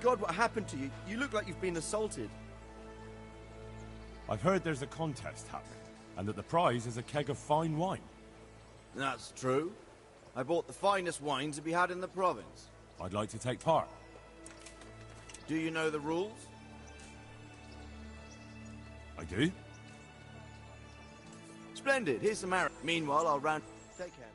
God, what happened to you? You look like you've been assaulted. I've heard there's a contest happening, and that the prize is a keg of fine wine. That's true. I bought the finest wine to be had in the province. I'd like to take part. Do you know the rules? I do? Splendid. Here's some arrows. Meanwhile, I'll round... Take care.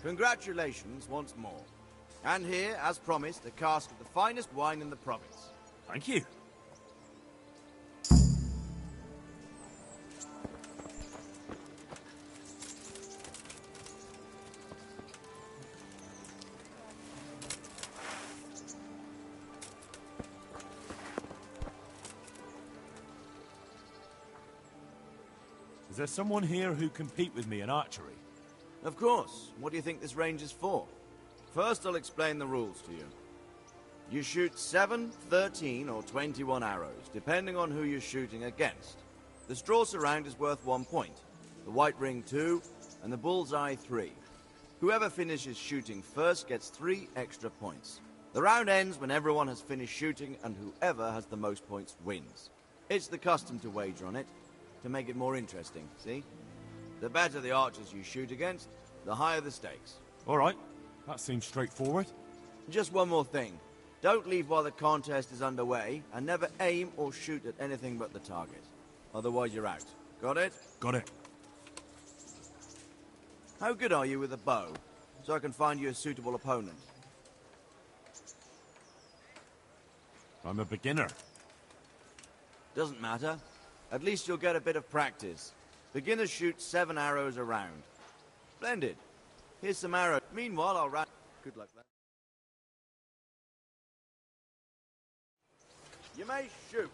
Congratulations once more. And here, as promised, a cask of the finest wine in the province. Thank you. Is there someone here who compete with me in archery? Of course. What do you think this range is for? First, I'll explain the rules to you. You shoot 7, 13, or 21 arrows, depending on who you're shooting against. The straw surround is worth 1 point, the white ring 2, and the bullseye 3. Whoever finishes shooting first gets 3 extra points. The round ends when everyone has finished shooting, and whoever has the most points wins. It's the custom to wager on it, to make it more interesting, see? The better the archers you shoot against, the higher the stakes. All right, that seems straightforward. Just one more thing. Don't leave while the contest is underway, and never aim or shoot at anything but the target. Otherwise you're out. Got it? Got it. How good are you with a bow, so I can find you a suitable opponent? I'm a beginner. Doesn't matter. At least you'll get a bit of practice. Beginners shoot 7 arrows a round. Splendid. Here's some arrows. Meanwhile, I'll round... Good luck, lad. You may shoot.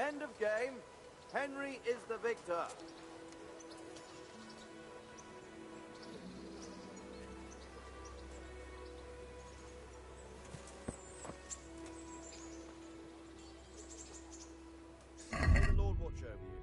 End of game. Henry is the victor. May the Lord watch over you.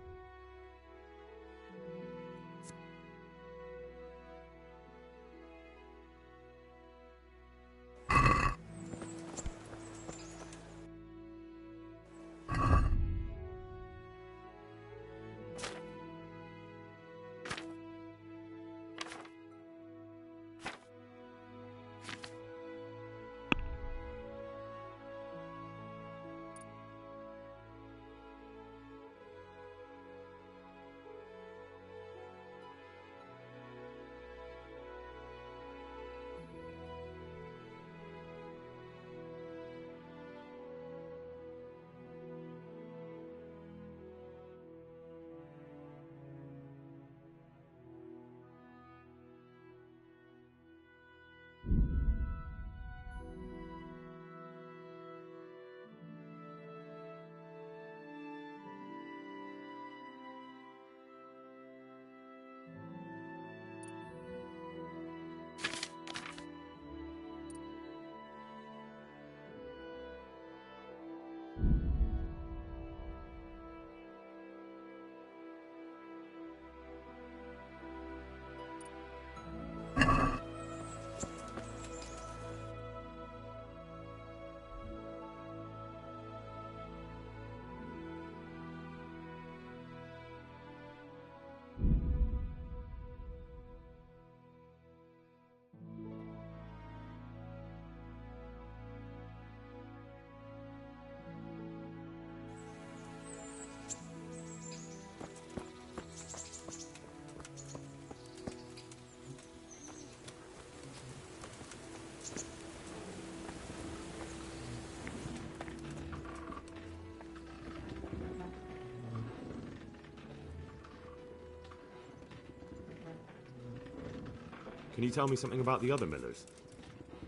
Can you tell me something about the other millers?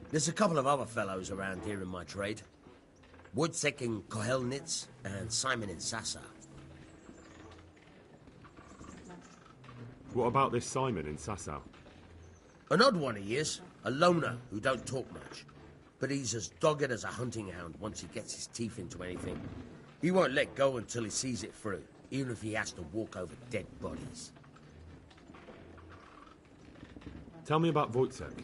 There's a couple of other fellows around here in my trade. Wojciech in Kohelnitz and Simon in Sassa. What about this Simon in Sasau? An odd one he is, a loner who don't talk much. But he's as dogged as a hunting hound once he gets his teeth into anything. He won't let go until he sees it through, even if he has to walk over dead bodies. Tell me about Wojciech.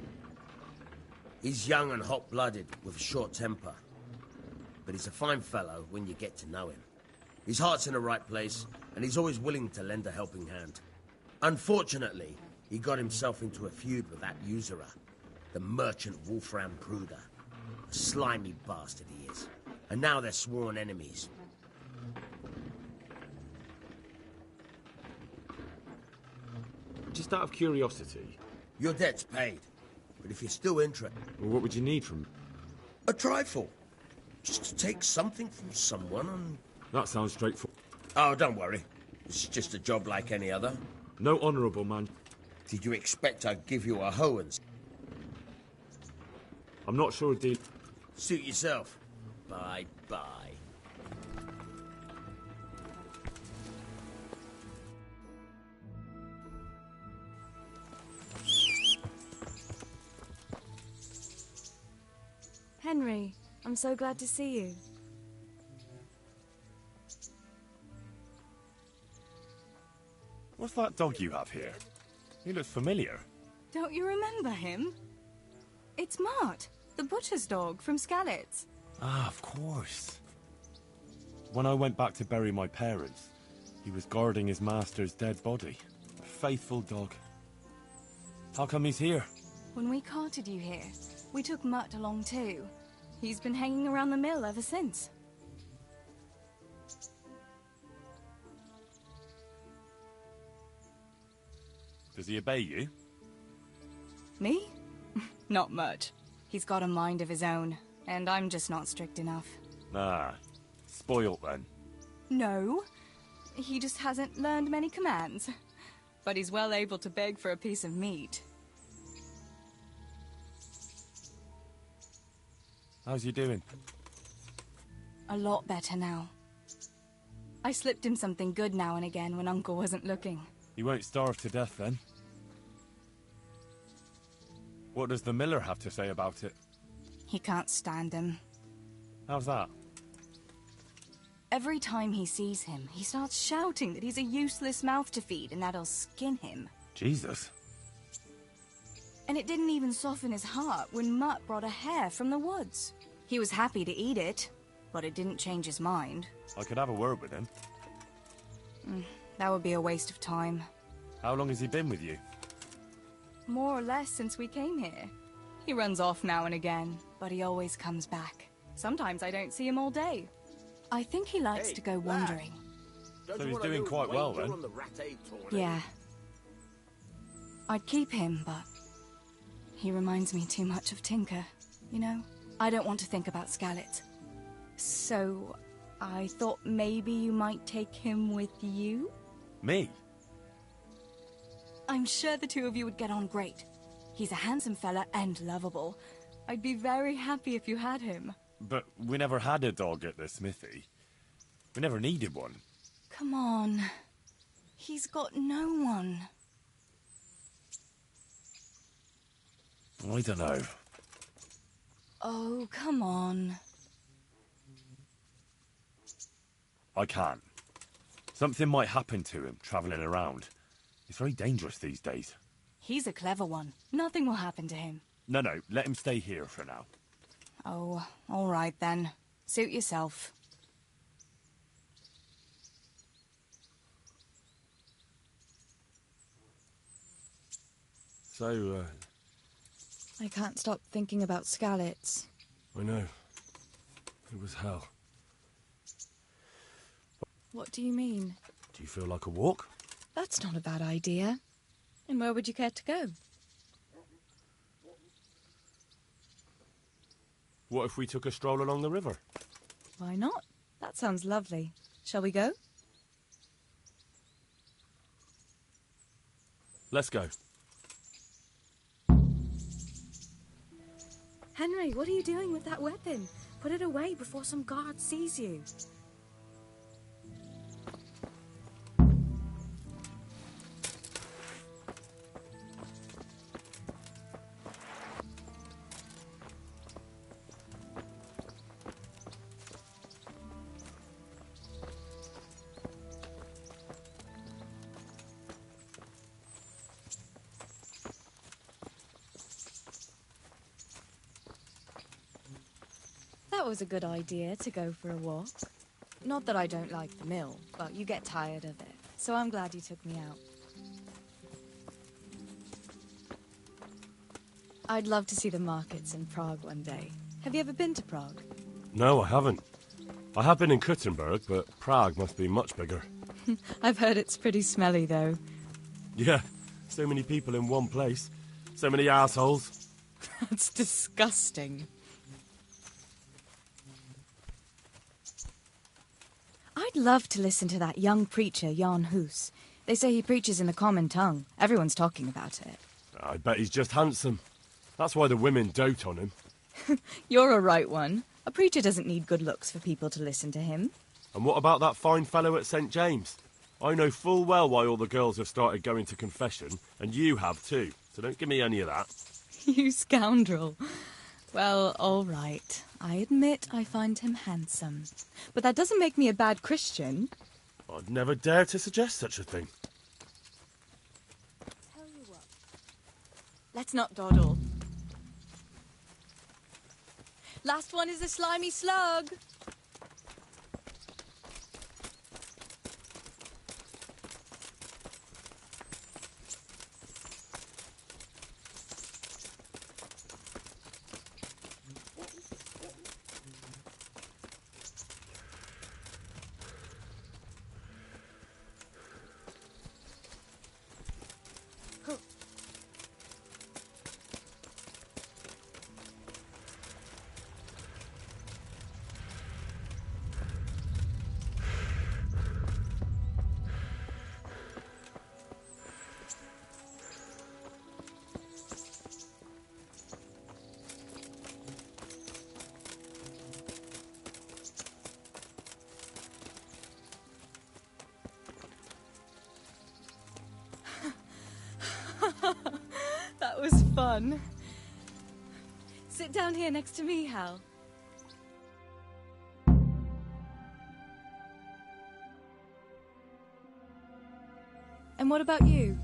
He's young and hot-blooded, with a short temper. But he's a fine fellow when you get to know him. His heart's in the right place, and he's always willing to lend a helping hand. Unfortunately, he got himself into a feud with that usurer, the merchant Wolfram Pruder. A slimy bastard he is. And now they're sworn enemies. Just out of curiosity, Your debt's paid. But if you're still interested... well, what would you need from... A trifle. Just to take something from someone and... That sounds straightforward. Oh, don't worry. It's just a job like any other. No honourable man. Did you expect I'd give you a hoe and... I'm not sure a deal... Suit yourself. Bye-bye. Henry, I'm so glad to see you. What's that dog you have here? He looks familiar. Don't you remember him? It's Mart, the butcher's dog from Skalitz. Ah, of course. When I went back to bury my parents, he was guarding his master's dead body. A faithful dog. How come he's here? When we carted you here, we took Mutt along too. He's been hanging around the mill ever since. Does he obey you? Me? Not much. He's got a mind of his own, and I'm just not strict enough. Ah, spoilt then. No, he just hasn't learned many commands. But he's well able to beg for a piece of meat. How's he doing? A lot better now. I slipped him something good now and again when Uncle wasn't looking. He won't starve to death then. What does the miller have to say about it? He can't stand him. How's that? Every time he sees him, he starts shouting that he's a useless mouth to feed and that'll skin him. Jesus. And it didn't even soften his heart when Mutt brought a hare from the woods. He was happy to eat it, but it didn't change his mind. I could have a word with him. That would be a waste of time. How long has he been with you? More or less since we came here. He runs off now and again, but he always comes back. Sometimes I don't see him all day. I think he likes to go wandering. So he's doing quite well then? Yeah. I'd keep him, but he reminds me too much of Tinker, you know? I don't want to think about Skalitz. So, I thought maybe you might take him with you? Me? I'm sure the two of you would get on great. He's a handsome fella and lovable. I'd be very happy if you had him. But we never had a dog at the smithy. We never needed one. Come on. He's got no one. I don't know. Oh, come on. I can't. Something might happen to him travelling around. He's very dangerous these days. He's a clever one. Nothing will happen to him. No, let him stay here for now. Oh, all right then. Suit yourself. So, I can't stop thinking about Skalitz. I know. It was hell. What do you mean? Do you feel like a walk? That's not a bad idea. And where would you care to go? What if we took a stroll along the river? Why not? That sounds lovely. Shall we go? Let's go. Henry, what are you doing with that weapon? Put it away before some guard sees you. That was a good idea to go for a walk. Not that I don't like the mill, but you get tired of it. So I'm glad you took me out. I'd love to see the markets in Prague one day. Have you ever been to Prague? No, I haven't. I have been in Kuttenberg, but Prague must be much bigger. I've heard it's pretty smelly, though. Yeah, so many people in one place. So many assholes. That's disgusting. I'd love to listen to that young preacher, Jan Hus. They say he preaches in the common tongue. Everyone's talking about it. I bet he's just handsome. That's why the women dote on him. You're a right one. A preacher doesn't need good looks for people to listen to him. And what about that fine fellow at St. James? I know full well why all the girls have started going to confession, and you have too, so don't give me any of that. You scoundrel. Well, all right. I admit I find him handsome. But that doesn't make me a bad Christian. I'd never dare to suggest such a thing. Tell you what. Let's not dawdle. Last one is a slimy slug. That was fun. Sit down here next to me, Hal. And what about you?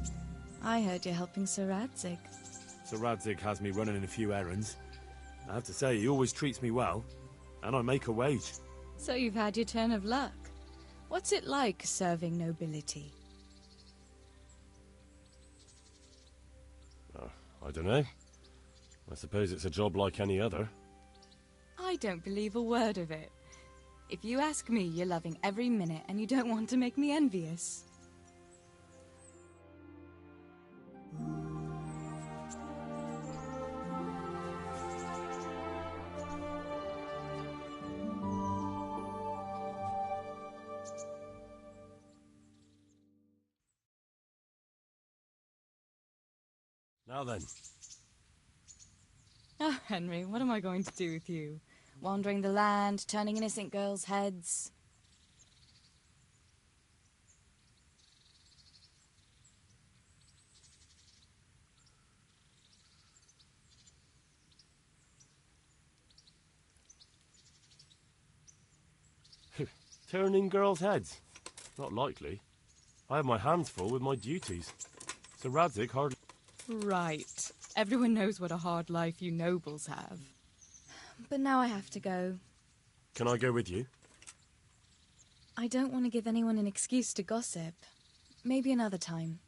I heard you're helping Sir Radzig. Sir Radzig has me running a few errands. I have to say, he always treats me well, and I make a wage. So you've had your turn of luck. What's it like serving nobility? I don't know. I suppose it's a job like any other. I don't believe a word of it. If you ask me, you're loving every minute and you don't want to make me envious. Now then. Oh, Henry, what am I going to do with you? Wandering the land, turning innocent girls' heads. Turning girls' heads? Not likely. I have my hands full with my duties. Sir Radzig hardly... Right. Everyone knows what a hard life you nobles have. But now I have to go. Can I go with you? I don't want to give anyone an excuse to gossip. Maybe another time.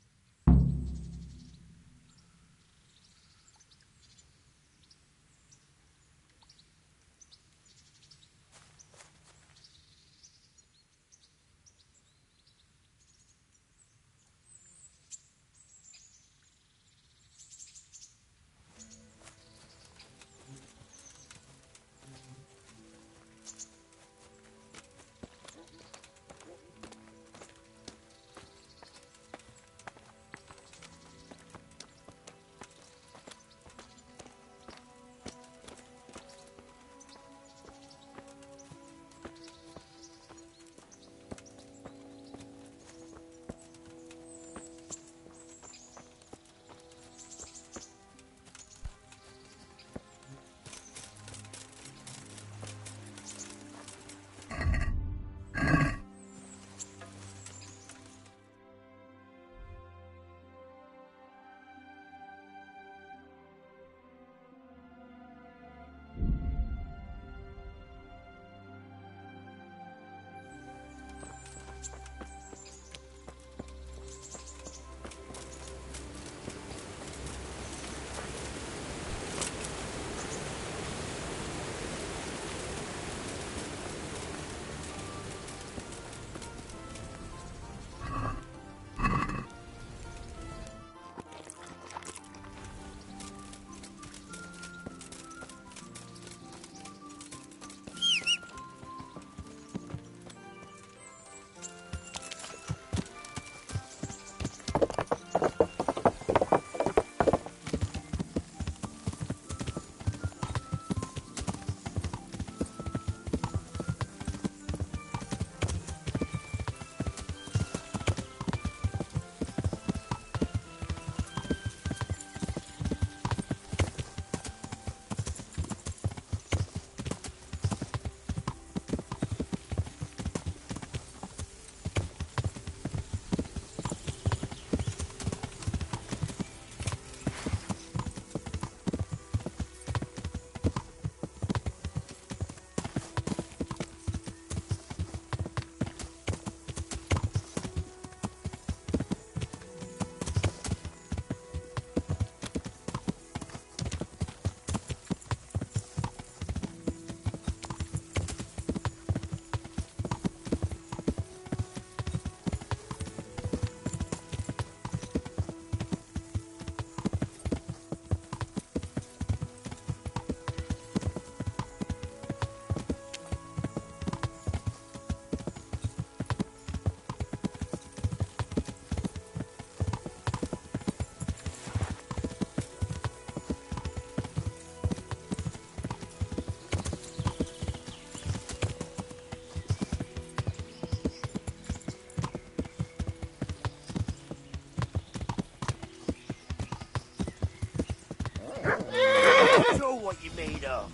Show what you're made of.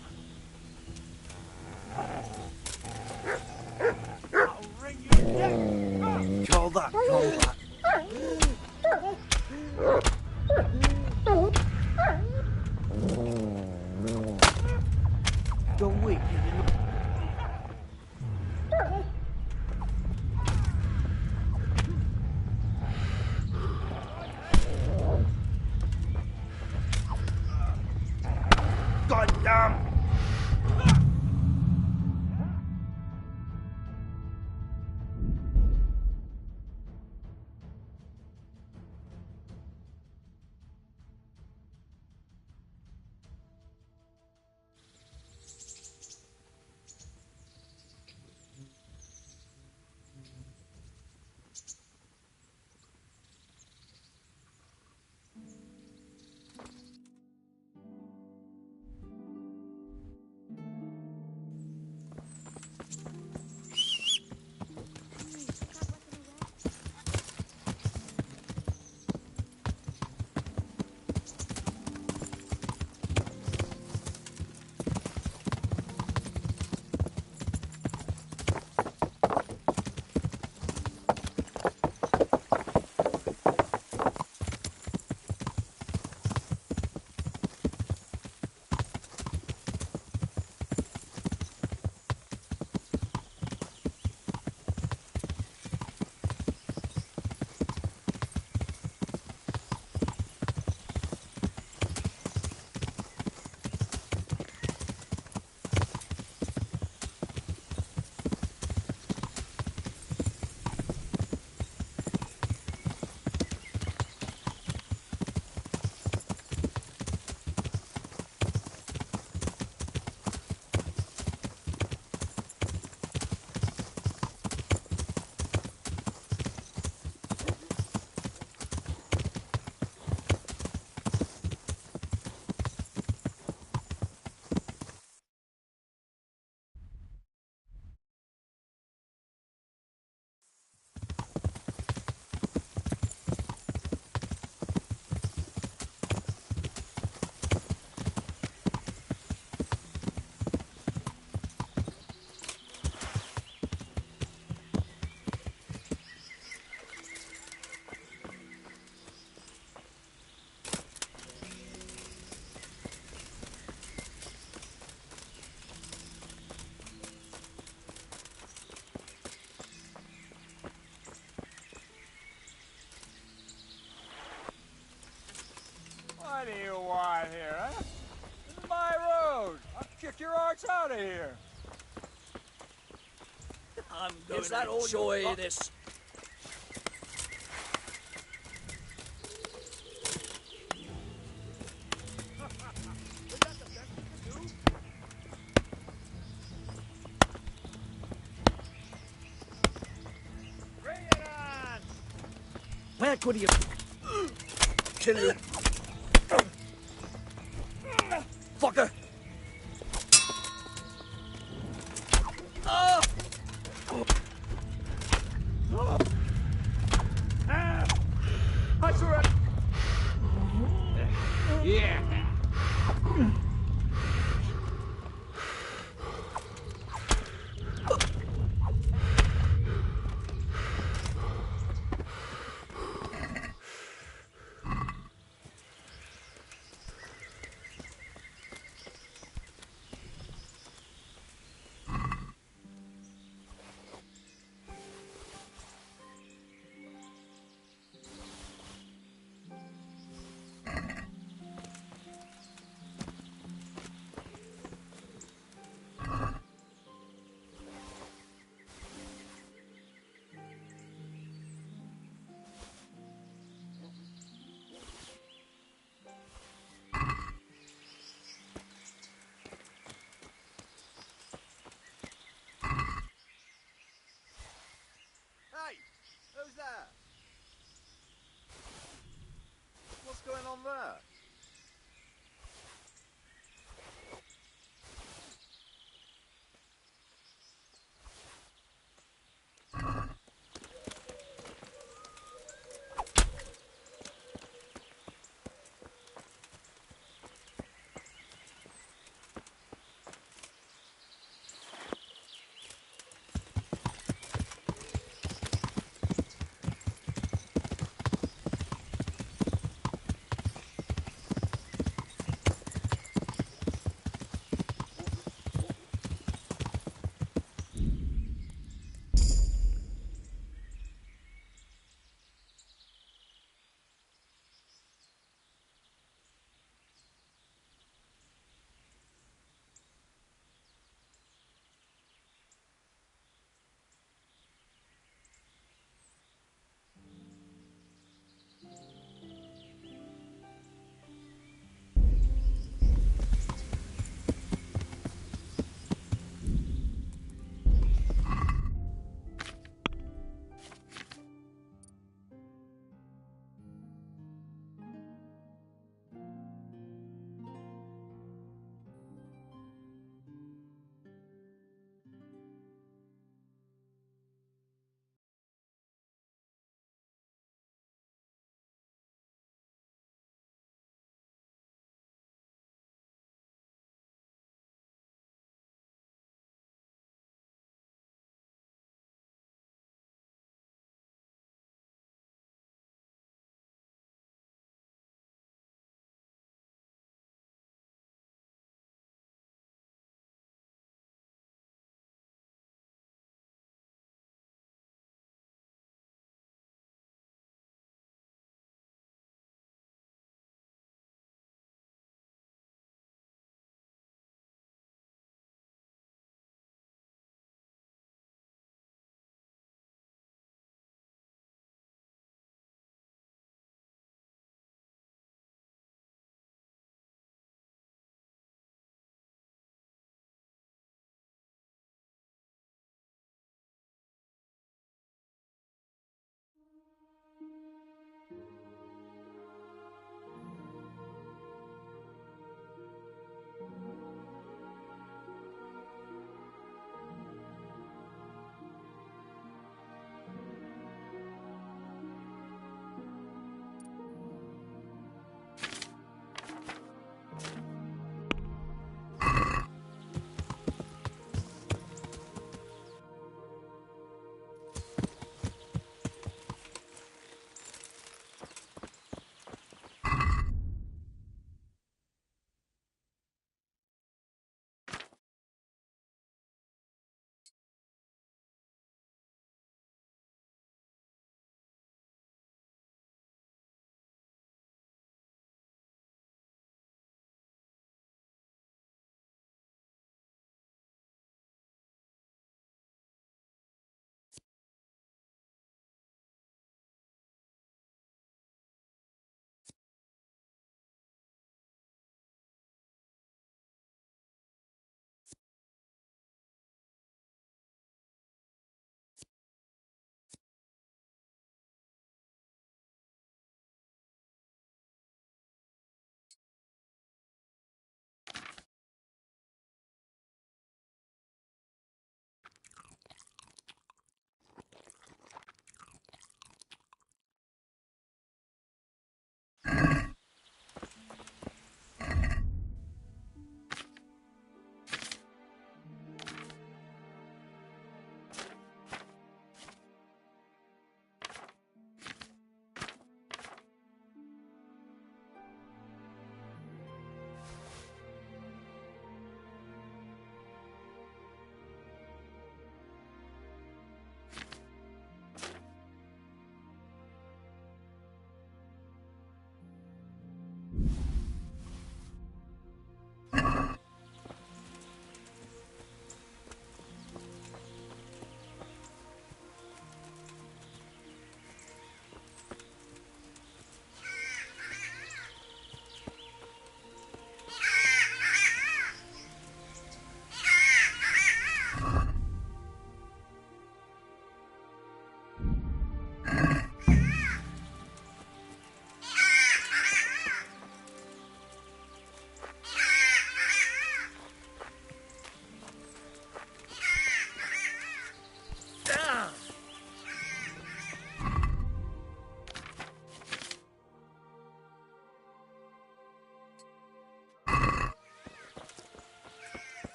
I'll wring your neck. Call that, call that. Don't wait, goddamn! What do you want here, huh? This is my road. I'll kick your arse out of here. I'm going to enjoy this. Bring it on! Where could you kill you? Fucker! Ah! That's right. Yeah. Hey! Who's there? What's going on there?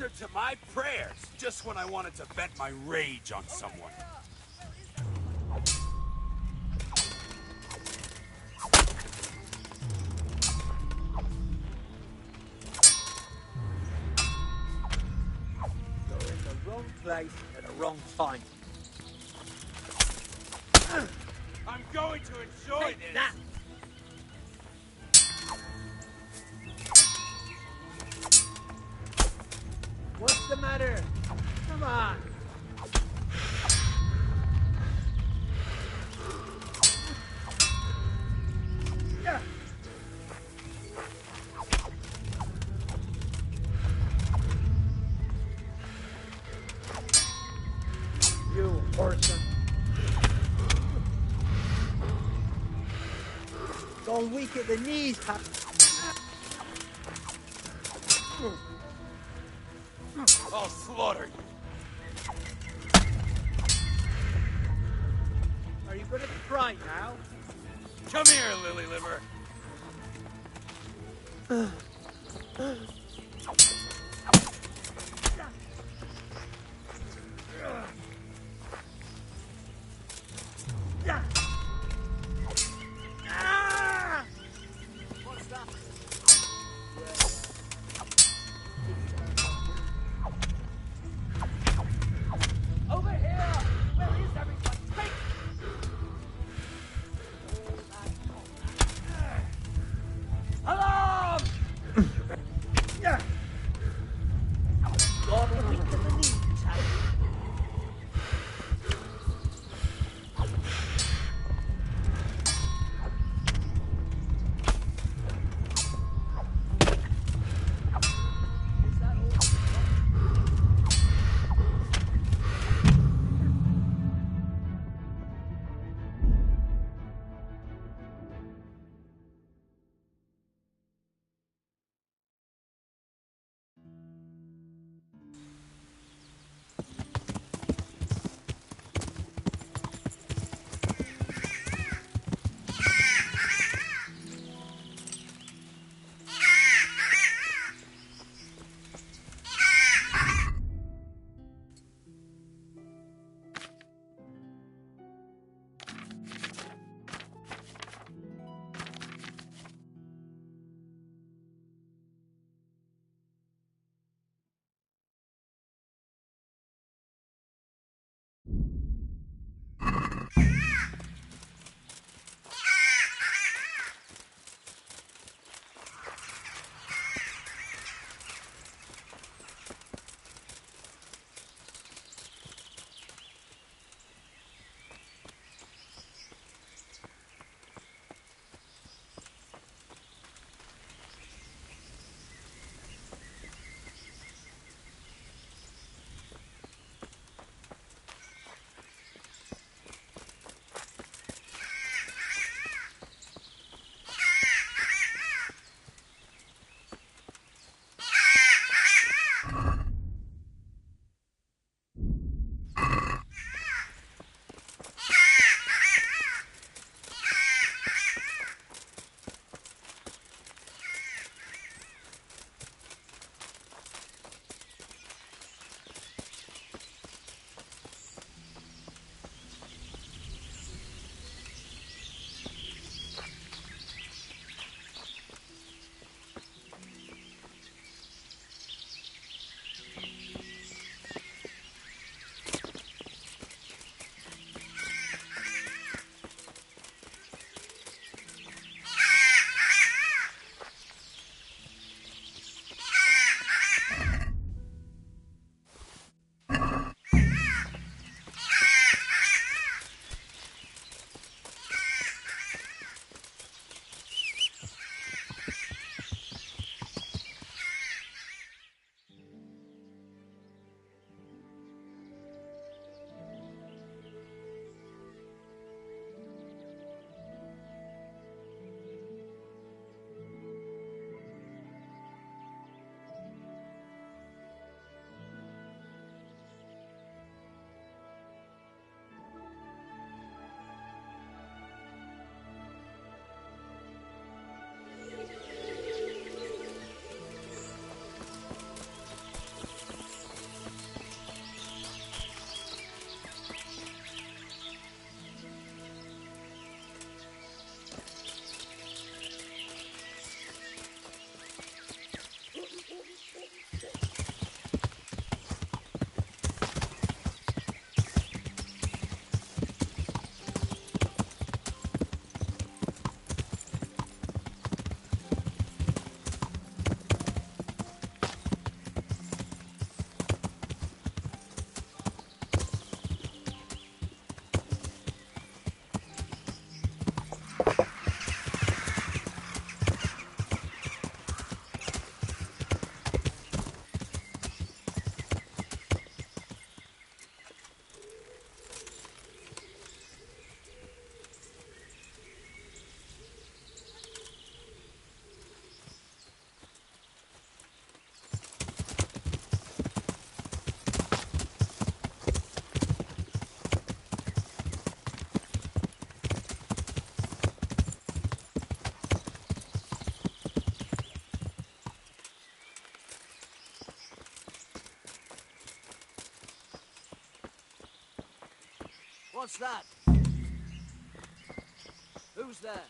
answer to my prayers just when I wanted to vent my rage on someone. You're in the wrong place at the wrong time. I'm going to enjoy this! That. What's the matter? Come on. You person. Gone weak at the knees, Pat. I'll slaughter you. Are you gonna cry now? Come here, Lily Liver. What's that? Over here! Where is everyone? Quick! Alarm! Gone weak at the knees, have you? What's that? Who's there?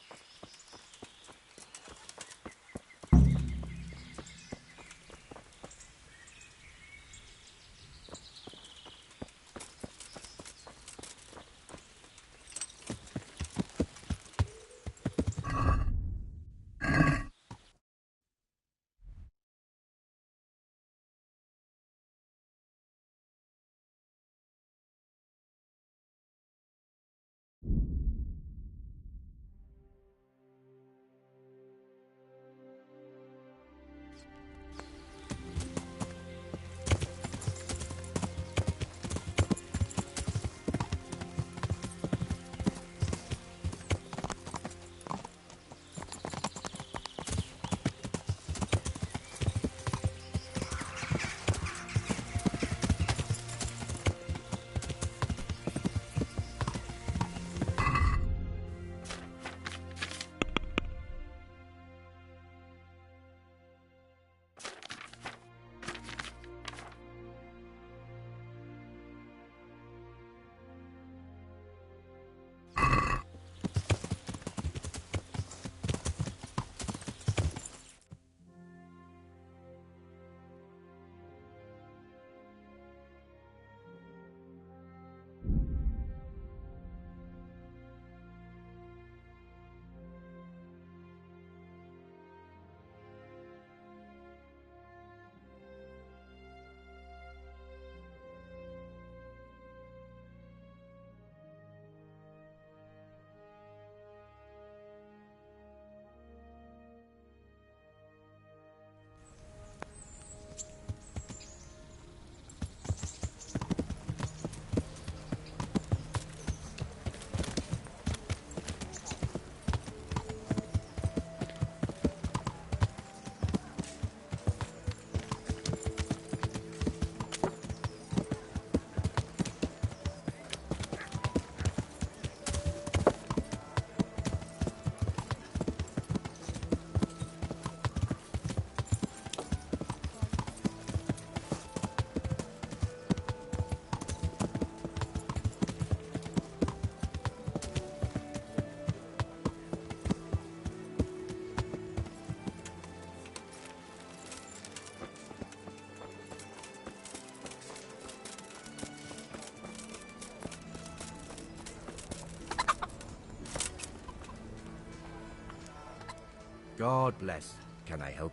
God bless. Can I help?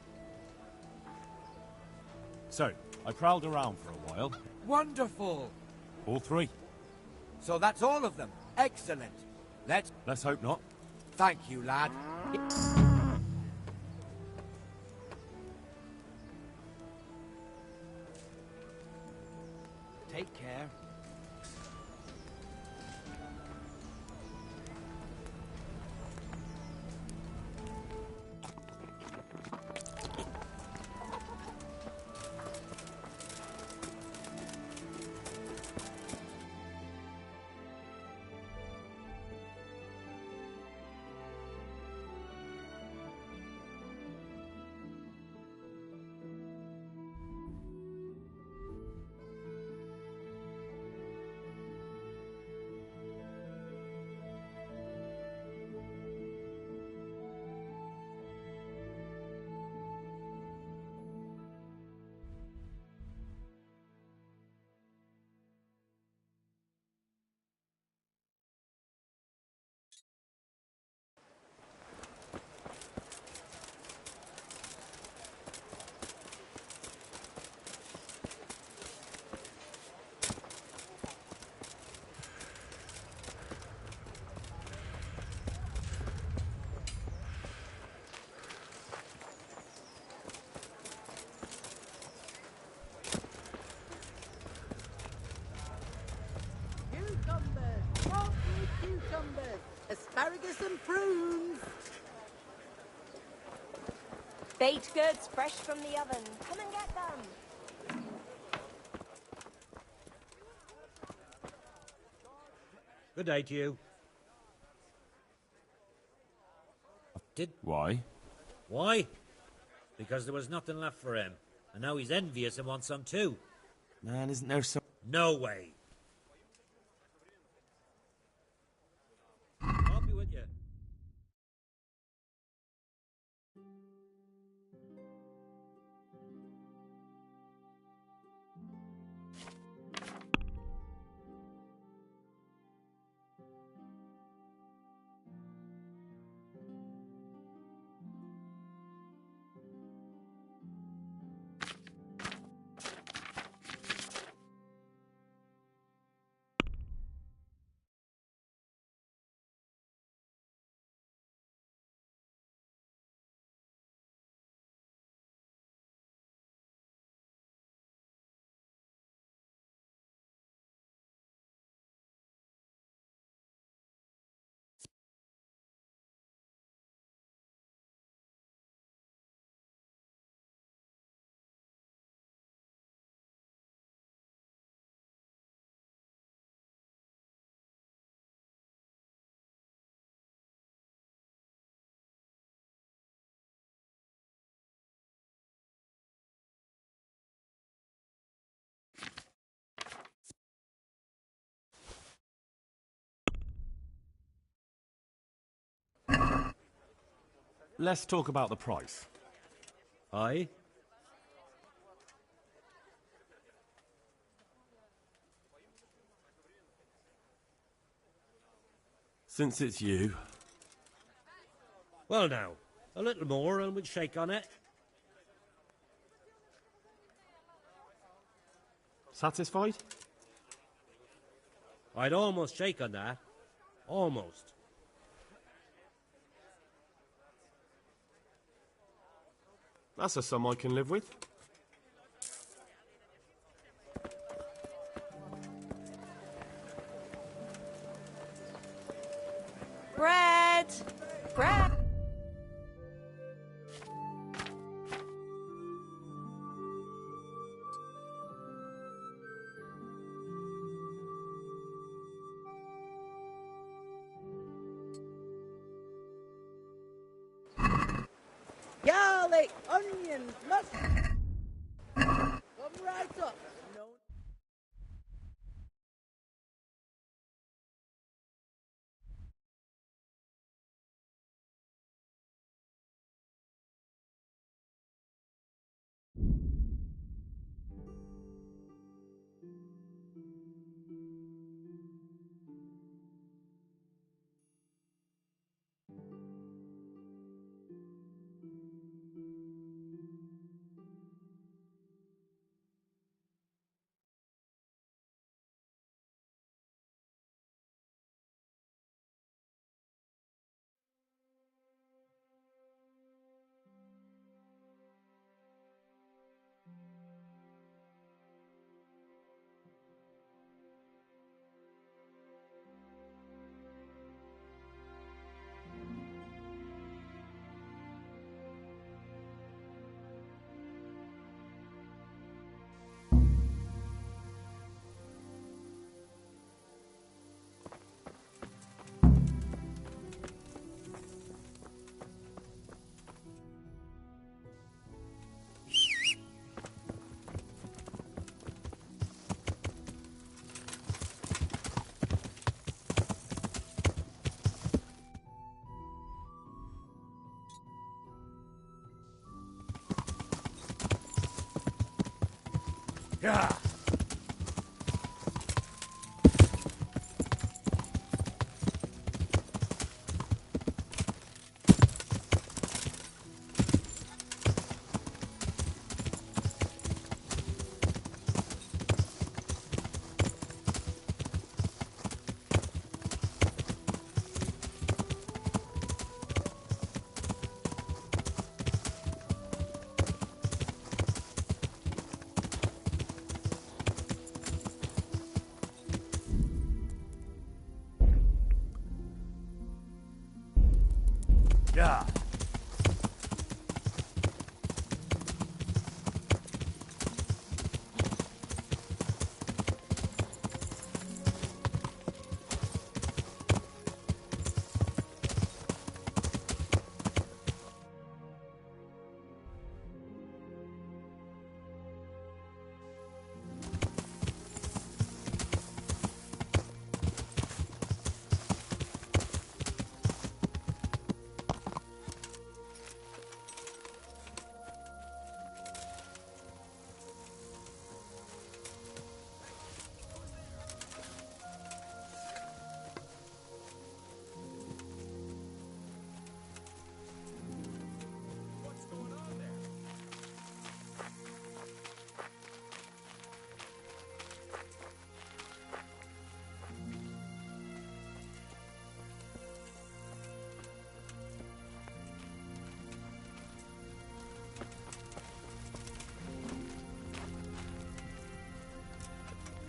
So, I prowled around for a while. Wonderful! All three. So that's all of them. Excellent. Let's hope not. Thank you, lad. Take care. Cucumbers, asparagus and prunes. Baked goods fresh from the oven. Come and get them. Good day to you. Why? Why? Because there was nothing left for him. And now he's envious and wants some too. Man, isn't there some... No way. let's talk about the price. Aye? Since it's you... Well now, a little more and we'd shake on it. Satisfied? I'd almost shake on that. Almost. That's a sum I can live with. Bread! Bread! Garlic, onions, mustard. Come right up. No. Yeah. Yeah.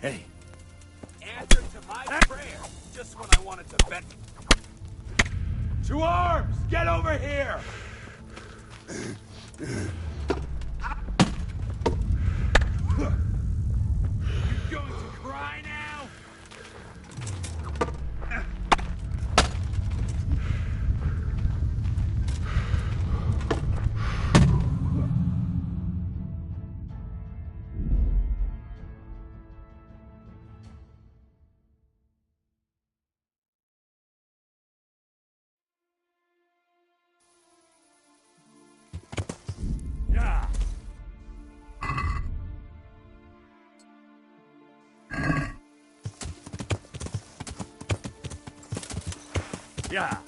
Hey. Answer to my prayer, just when I wanted to bet. To arms! Get over here! You going to cry now? Yeah.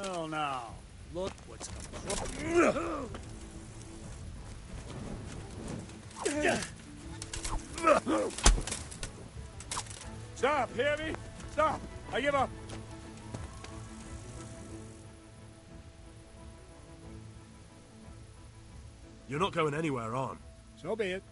Well, now, look what's come. Stop, hear me? Stop! I give up! You're not going anywhere, on. So be it.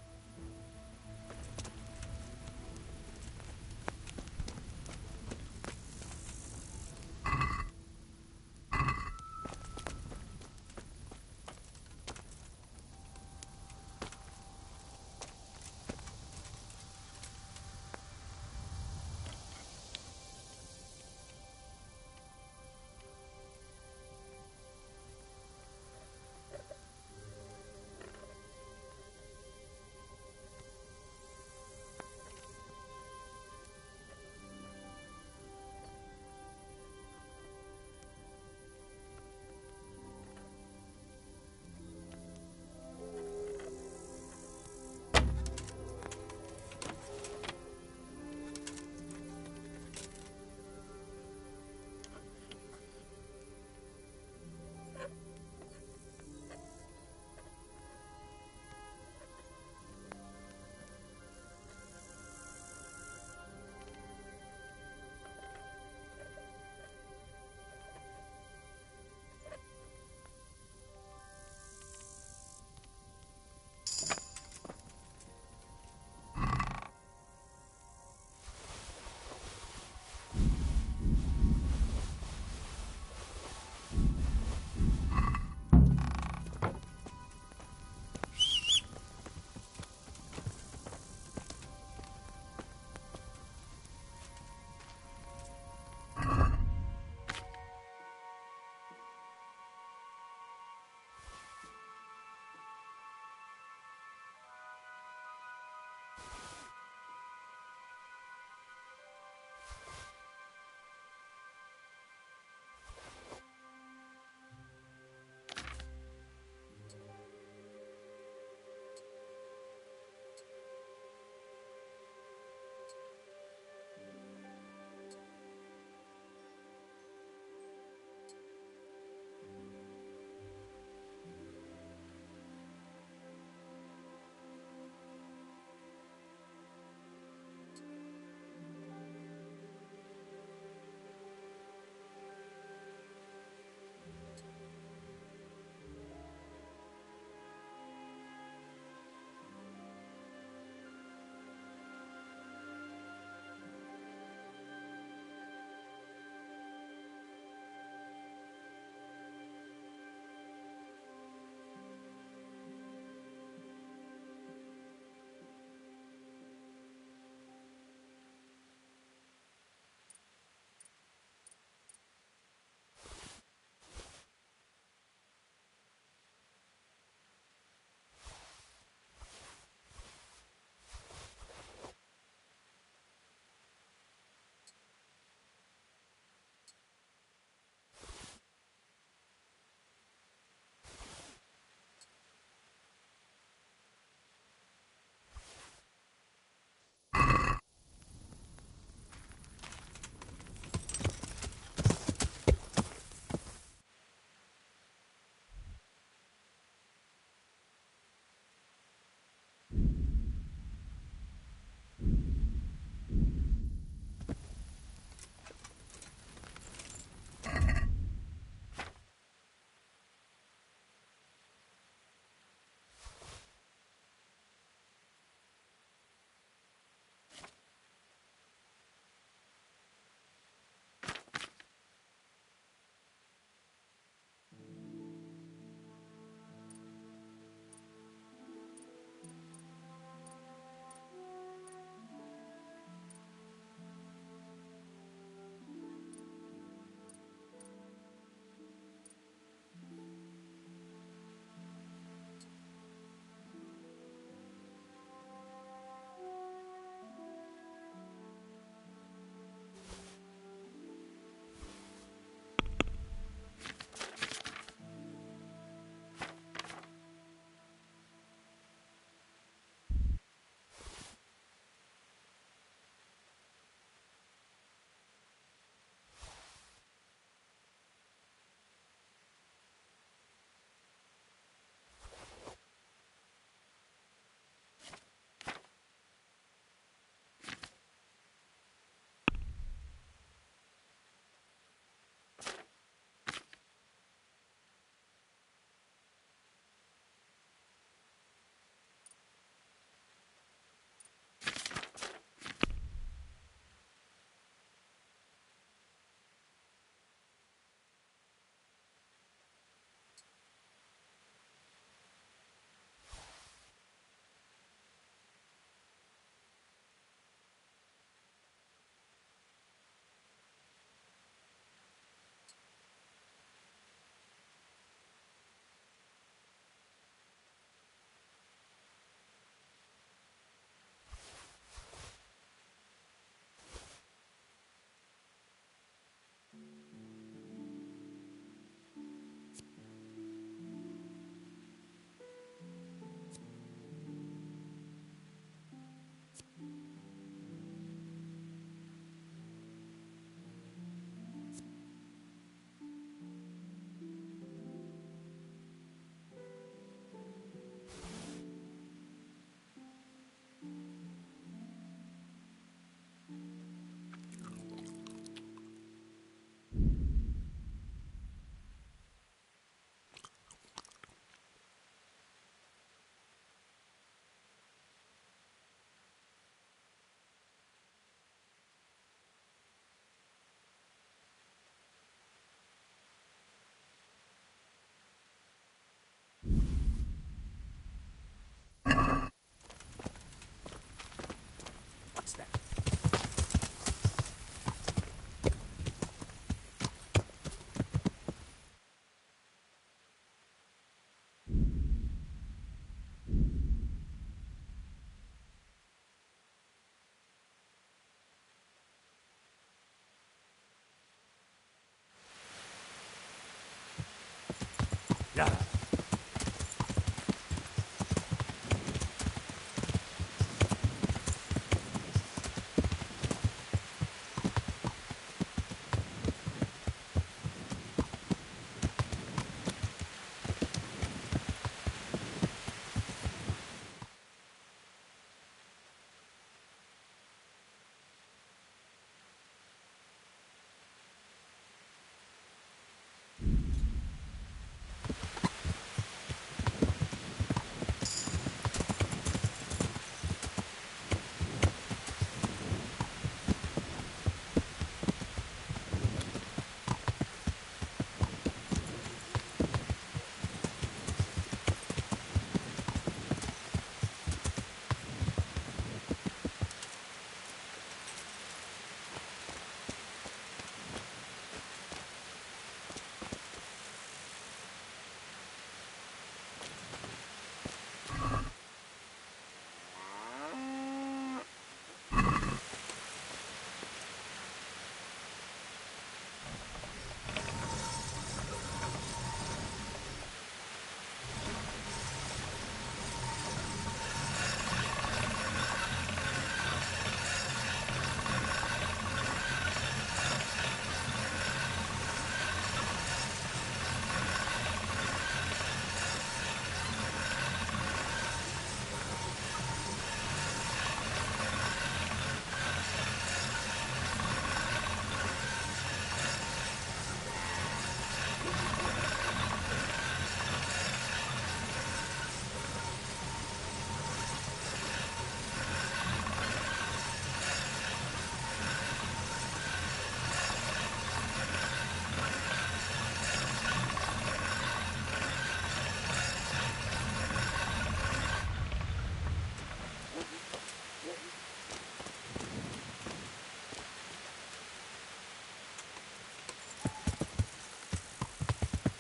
Yeah.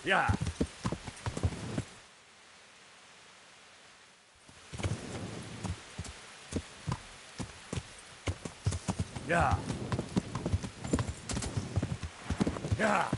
Yeah. Yeah. Yeah.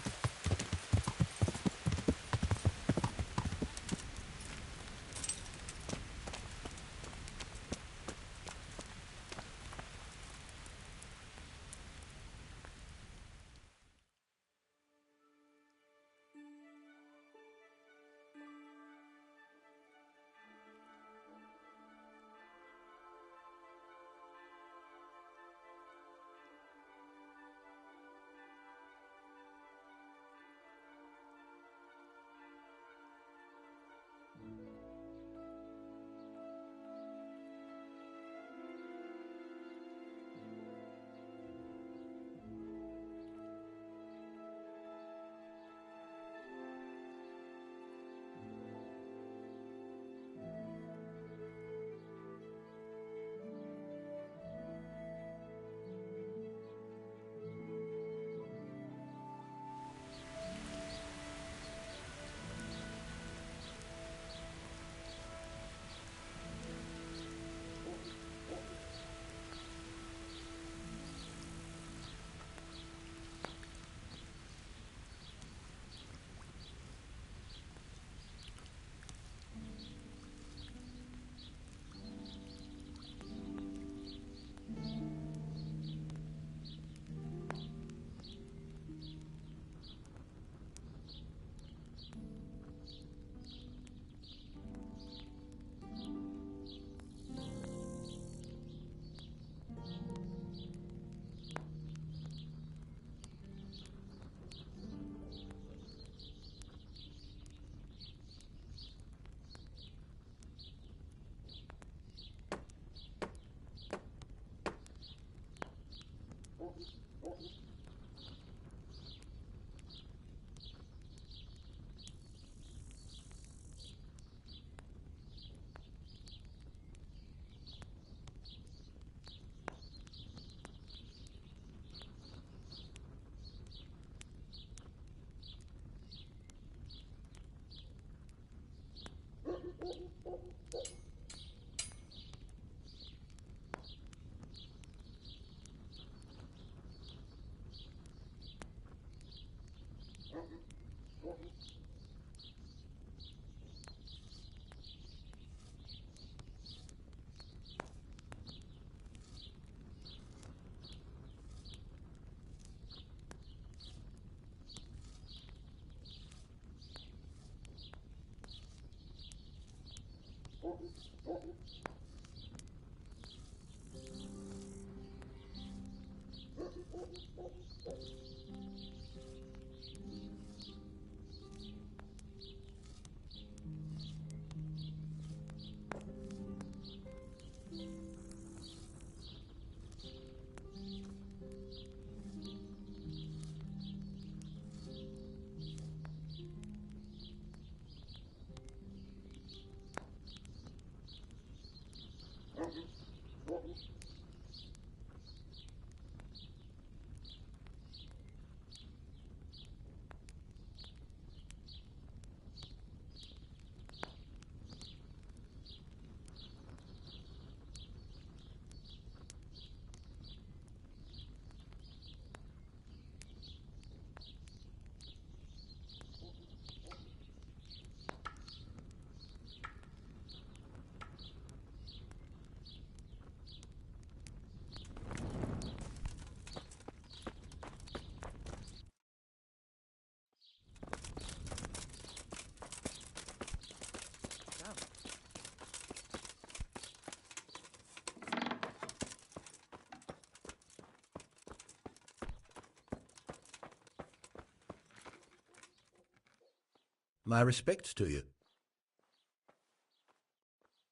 My respects to you.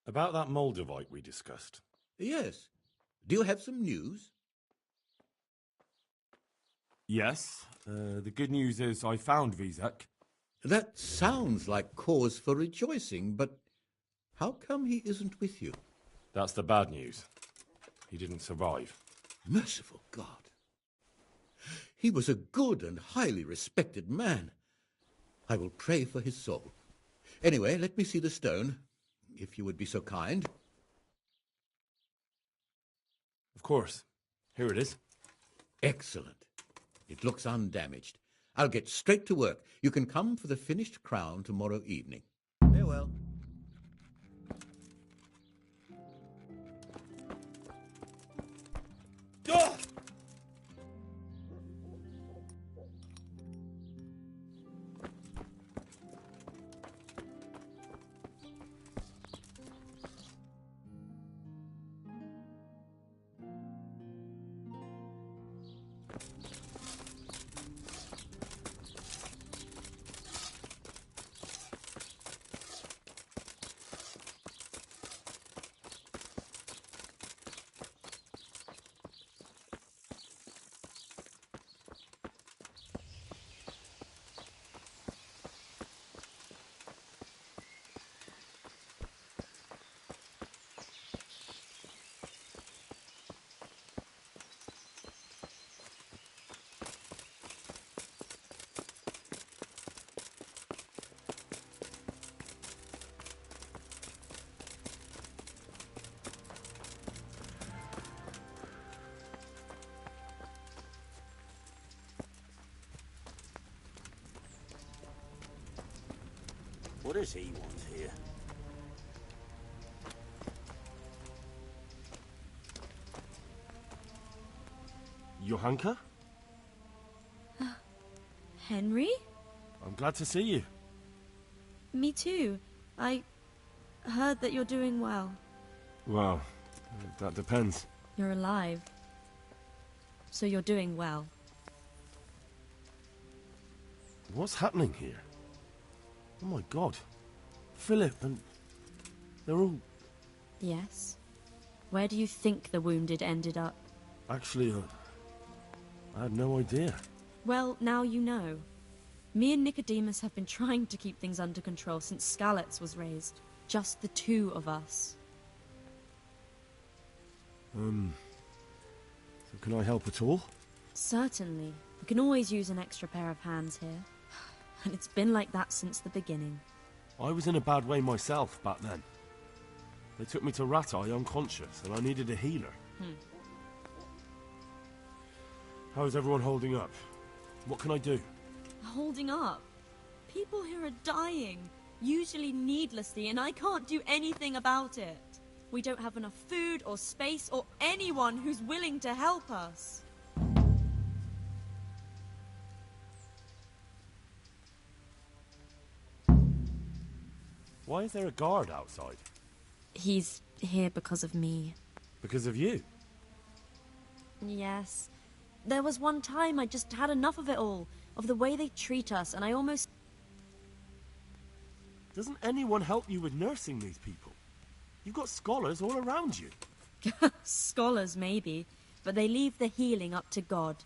About that Moldavite we discussed. Yes. Do you have some news? Yes. The good news is I found Vizek. That sounds like cause for rejoicing, but how come he isn't with you? That's the bad news. He didn't survive. Merciful God. He was a good and highly respected man. I will pray for his soul. Anyway, let me see the stone, if you would be so kind. Of course. Here it is. Excellent. It looks undamaged. I'll get straight to work. You can come for the finished crown tomorrow evening. Farewell. What does he want here? Johanka? Henry? I'm glad to see you. Me too. I heard that you're doing well. Well, that depends. You're alive. So you're doing well. What's happening here? Oh my God. Philip and... they're all... Yes. Where do you think the wounded ended up? Actually, I had no idea. Well, now you know. Me and Nicodemus have been trying to keep things under control since Skalitz was raised. Just the two of us. So can I help at all? Certainly. We can always use an extra pair of hands here. And it's been like that since the beginning. I was in a bad way myself back then. They took me to Ratai unconscious, and I needed a healer. How's everyone holding up? What can I do? Holding up? People here are dying, usually needlessly, and I can't do anything about it. We don't have enough food or space or anyone who's willing to help us. Why is there a guard outside? He's here because of me. Because of you? Yes. There was one time I just had enough of it all, of the way they treat us, and I almost... Doesn't anyone help you with nursing these people? You've got scholars all around you. Scholars, maybe, but they leave the healing up to God.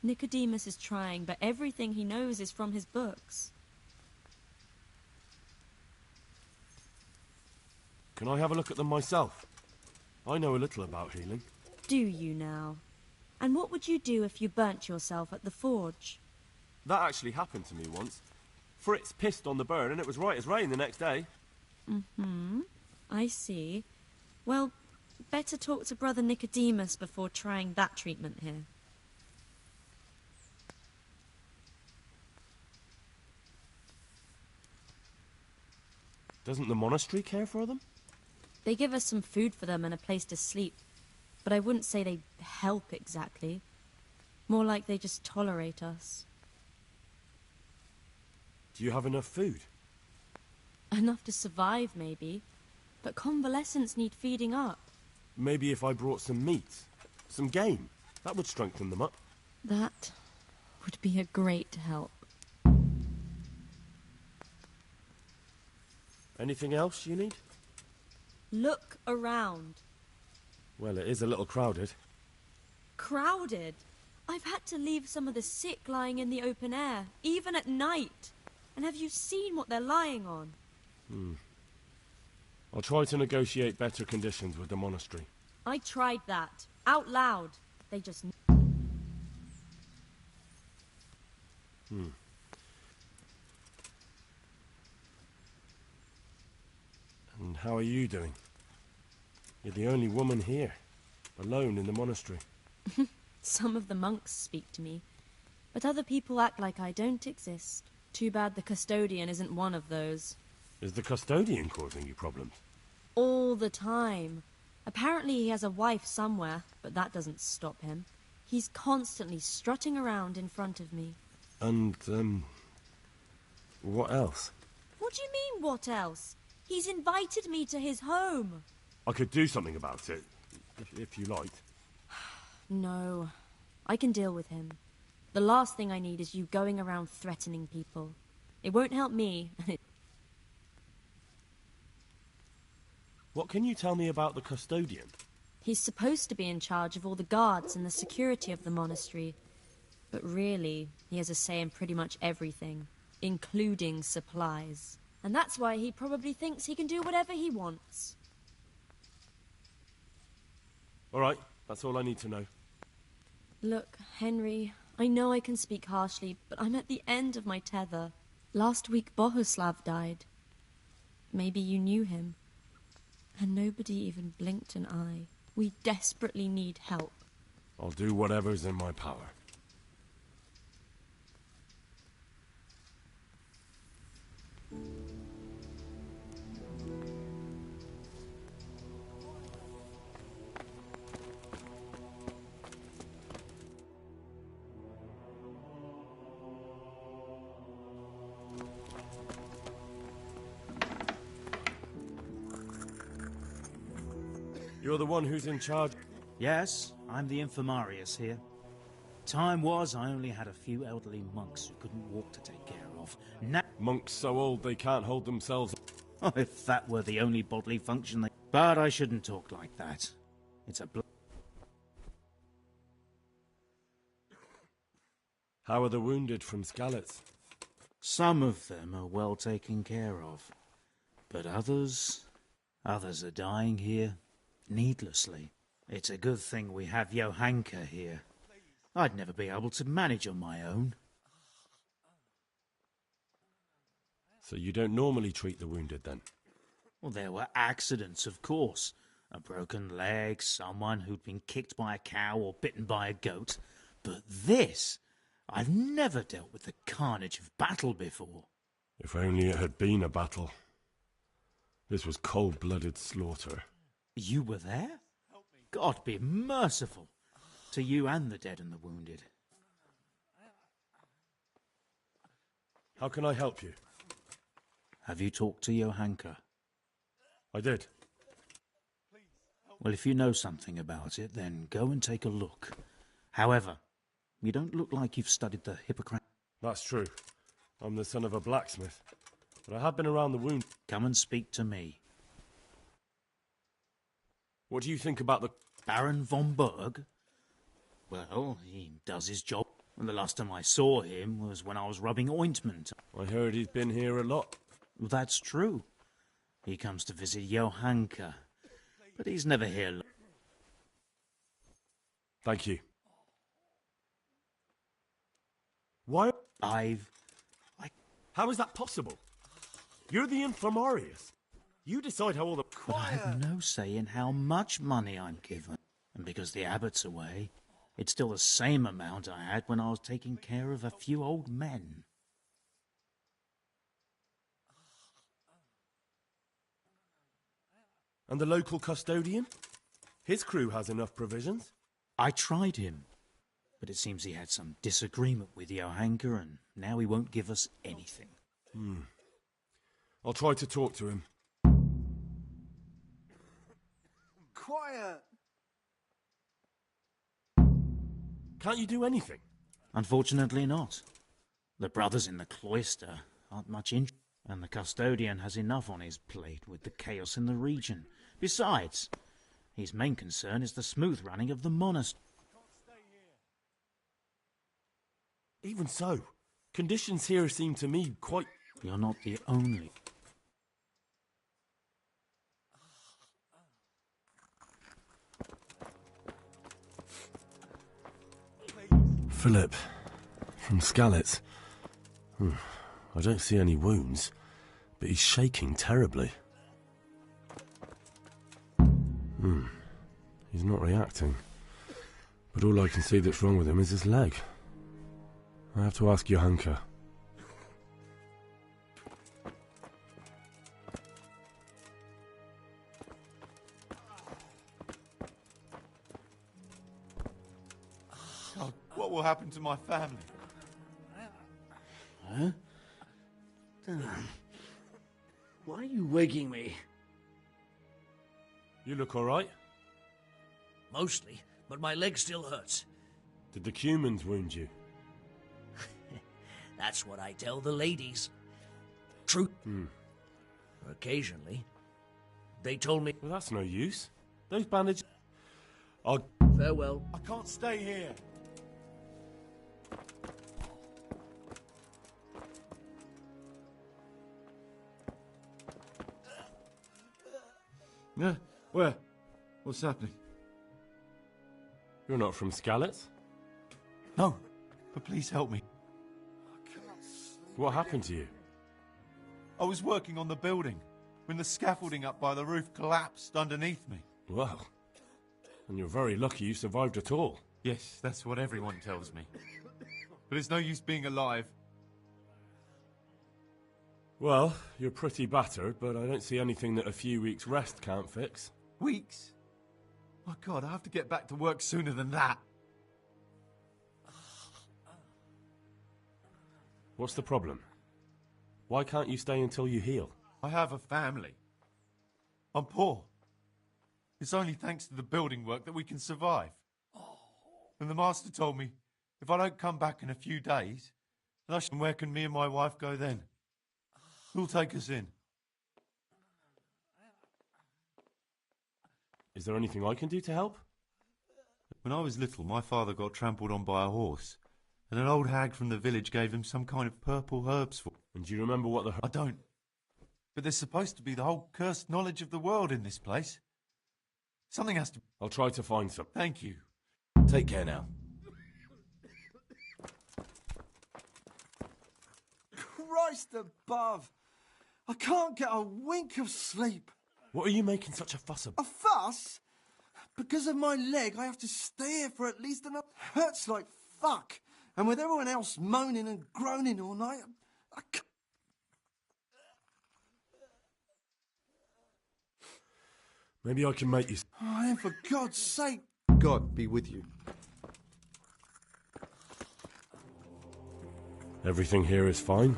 Nicodemus is trying, but everything he knows is from his books. Can I have a look at them myself? I know a little about healing. Do you now? And what would you do if you burnt yourself at the forge? That actually happened to me once. Fritz pissed on the burn and it was right as rain the next day. Mm-hmm. I see. Well, better talk to Brother Nicodemus before trying that treatment here. Doesn't the monastery care for them? They give us some food for them and a place to sleep, but I wouldn't say they help exactly. More like they just tolerate us. Do you have enough food? Enough to survive, maybe, but convalescents need feeding up. Maybe if I brought some meat, some game, that would strengthen them up. That would be a great help. Anything else you need? Look around. Well, it is a little crowded. Crowded? I've had to leave some of the sick lying in the open air, even at night. And have you seen what they're lying on? I'll try to negotiate better conditions with the monastery. I tried that. Out loud. They just... And how are you doing? You're the only woman here, alone in the monastery. Some of the monks speak to me, but other people act like I don't exist. Too bad the custodian isn't one of those. Is the custodian causing you problems? All the time. Apparently he has a wife somewhere, but that doesn't stop him. He's constantly strutting around in front of me. And, what else? What do you mean, what else? He's invited me to his home. I could do something about it, if you liked. No, I can deal with him. The last thing I need is you going around threatening people. It won't help me. What can you tell me about the custodian? He's supposed to be in charge of all the guards and the security of the monastery. But really, he has a say in pretty much everything, including supplies. And that's why he probably thinks he can do whatever he wants. All right, that's all I need to know. Look, Henry, I know I can speak harshly, but I'm at the end of my tether. Last week Bohuslav died. Maybe you knew him. And nobody even blinked an eye. We desperately need help. I'll do whatever's in my power. You're the one who's in charge? Yes, I'm the infirmarius here. Time was I only had a few elderly monks who couldn't walk to take care of. Now... Monks so old they can't hold themselves... Oh, if that were the only bodily function they... But I shouldn't talk like that. It's a... How are the wounded from Skalitz? Some of them are well taken care of. But others are dying here. Needlessly. It's a good thing we have Johanka here. I'd never be able to manage on my own. So you don't normally treat the wounded, then? Well, there were accidents, of course. A broken leg, someone who'd been kicked by a cow or bitten by a goat. But this... I've never dealt with the carnage of battle before. If only it had been a battle. This was cold-blooded slaughter. You were there? God be merciful to you and the dead and the wounded. How can I help you? Have you talked to Johanka? I did. Well, if you know something about it, then go and take a look. However, you don't look like you've studied the Hippocratic... That's true. I'm the son of a blacksmith. But I have been around the wound. Come and speak to me. What do you think about the... Baron von Berg? Well, he does his job. And the last time I saw him was when I was rubbing ointment. I heard he's been here a lot. Well, that's true. He comes to visit Johanka. But he's never here. Thank you. Why? How is that possible? You're the infirmarius. You decide how all the... But I have no say in how much money I'm given. And because the abbot's away, it's still the same amount I had when I was taking care of a few old men. And the local custodian? His crew has enough provisions. I tried him, but it seems he had some disagreement with Johanka, and now he won't give us anything. I'll try to talk to him. Quiet! Can't you do anything? Unfortunately not. The brothers in the cloister aren't much interested, and the custodian has enough on his plate with the chaos in the region. Besides, his main concern is the smooth running of the monastery. Even so, conditions here seem to me quite... You're not the only... Philip, from Skalitz. I don't see any wounds, but he's shaking terribly. He's not reacting. But all I can see that's wrong with him is his leg. I have to ask Johanka. God, what will happen to my family? Huh? Why are you waking me? You look all right? Mostly, but my leg still hurts. Did the Cumans wound you? That's what I tell the ladies. True. Occasionally. They told me... Well, that's no use. Those bandages... Farewell. I can't stay here. Yeah? Where? What's happening? You're not from Skalitz? No, but please help me. What happened to you? I was working on the building when the scaffolding up by the roof collapsed underneath me. Well, and you're very lucky you survived at all. Yes, that's what everyone tells me. But it's no use being alive. Well, you're pretty battered, but I don't see anything that a few weeks' rest can't fix. Weeks? My God, I have to get back to work sooner than that. What's the problem? Why can't you stay until you heal? I have a family. I'm poor. It's only thanks to the building work that we can survive. And the master told me, if I don't come back in a few days, then where can me and my wife go then? Who'll take us in? Is there anything I can do to help? When I was little, my father got trampled on by a horse, and an old hag from the village gave him some kind of purple herbs for... And do you remember what the... I don't. But there's supposed to be the whole cursed knowledge of the world in this place. Something has to... I'll try to find some. Thank you. Take care now. Christ above! I can't get a wink of sleep. What are you making such a fuss about? A fuss? Because of my leg, I have to stay here for at least another... Hurts like fuck. And with everyone else moaning and groaning all night, I can't... Maybe I can make you... Oh, then for God's sake... God be with you. Everything here is fine?